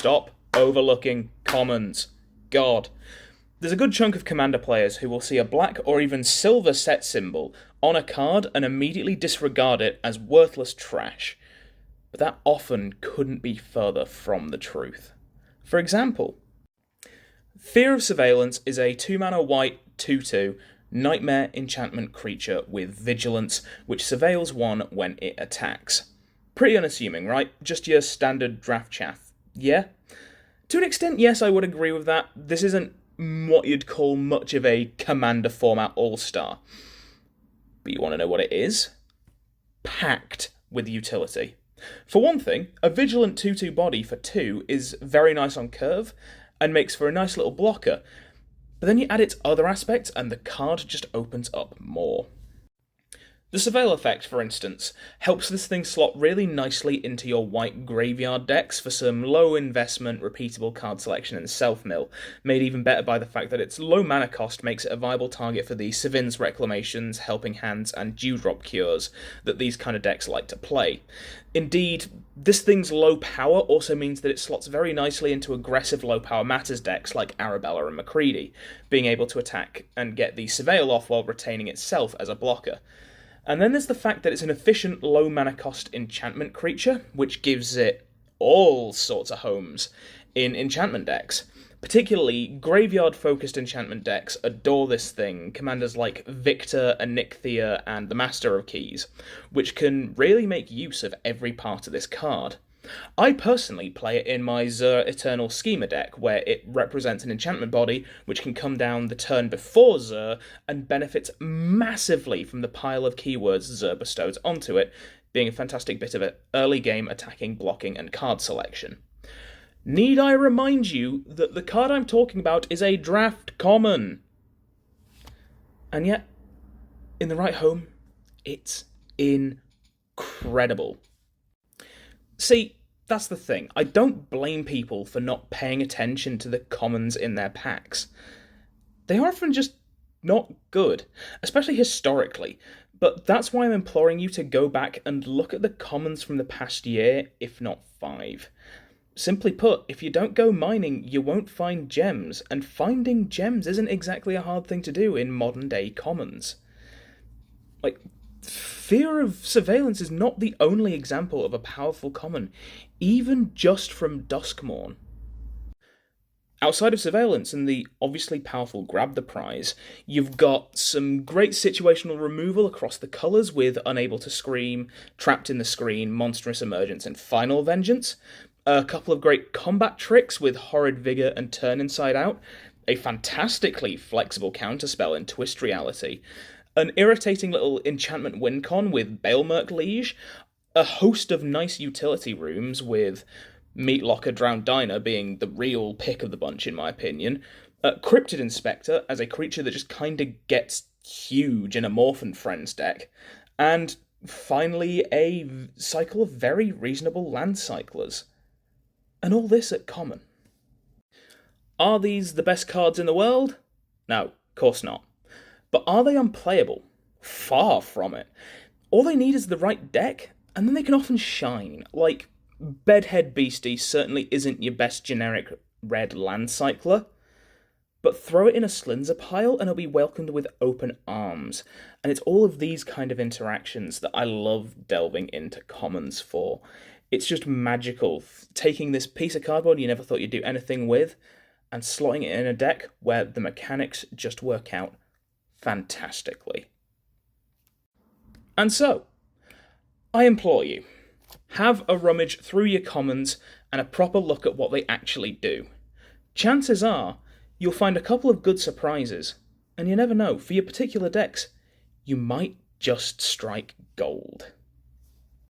stop overlooking commons. God. There's a good chunk of Commander players who will see a black or even silver set symbol on a card and immediately disregard it as worthless trash. But that often couldn't be further from the truth. For example, Fear of Surveillance is a 2-mana white 2/2 nightmare enchantment creature with vigilance, which surveils one when it attacks. Pretty unassuming, right? Just your standard draft chaff. Yeah? To an extent, yes, I would agree with that. This isn't what you'd call much of a Commander format all-star. But you want to know what it is? Packed with utility. For one thing, a vigilant 2/2 body for 2 is very nice on curve, and makes for a nice little blocker, but then you add its other aspects and the card just opens up more. The Surveil effect, for instance, helps this thing slot really nicely into your white graveyard decks for some low investment, repeatable card selection and self-mill, made even better by the fact that its low mana cost makes it a viable target for the Sevin's Reclamations, Helping Hands and Dewdrop Cures that these kind of decks like to play. Indeed, this thing's low power also means that it slots very nicely into aggressive low power Matters decks like Arabella and McCready, being able to attack and get the Surveil off while retaining itself as a blocker. And then there's the fact that it's an efficient low mana cost enchantment creature, which gives it all sorts of homes in enchantment decks. Particularly, graveyard-focused enchantment decks adore this thing, commanders like Victor, Onyxia, and the Master of Keys, which can really make use of every part of this card. I personally play it in my Zur Eternal Schema deck, where it represents an enchantment body which can come down the turn before Zur and benefits massively from the pile of keywords Zur bestows onto it, being a fantastic bit of early game attacking, blocking, and card selection. Need I remind you that the card I'm talking about is a draft common? And yet, in the right home, it's incredible. See, that's the thing. I don't blame people for not paying attention to the commons in their packs. They are often just not good, especially historically, but that's why I'm imploring you to go back and look at the commons from the past year, if not 5. Simply put, if you don't go mining, you won't find gems, and finding gems isn't exactly a hard thing to do in modern-day commons. Fear of Surveillance is not the only example of a powerful common, even just from Duskmourn. Outside of Surveillance and the obviously powerful Grab the Prize, you've got some great situational removal across the colours with Unable to Scream, Trapped in the Screen, Monstrous Emergence, and Final Vengeance. A couple of great combat tricks with Horrid Vigour and Turn Inside Out. A fantastically flexible counterspell in Twist Reality. An irritating little enchantment win con with Balemerk Liege, a host of nice utility rooms with Meat Locker Drowned Diner being the real pick of the bunch in my opinion, Cryptid Inspector as a creature that just kinda gets huge in a Morph and Friends deck, and finally a cycle of very reasonable land cyclers. And all this at common. Are these the best cards in the world? No, of course not. But are they unplayable? Far from it. All they need is the right deck, and then they can often shine. Like, Bedhead Beastie certainly isn't your best generic red land cycler, but throw it in a Slinzer pile and it'll be welcomed with open arms. And it's all of these kind of interactions that I love delving into commons for. It's just magical, taking this piece of cardboard you never thought you'd do anything with, and slotting it in a deck where the mechanics just work out fantastically. And so, I implore you, have a rummage through your commons and a proper look at what they actually do. Chances are, you'll find a couple of good surprises, and you never know, for your particular decks, you might just strike gold.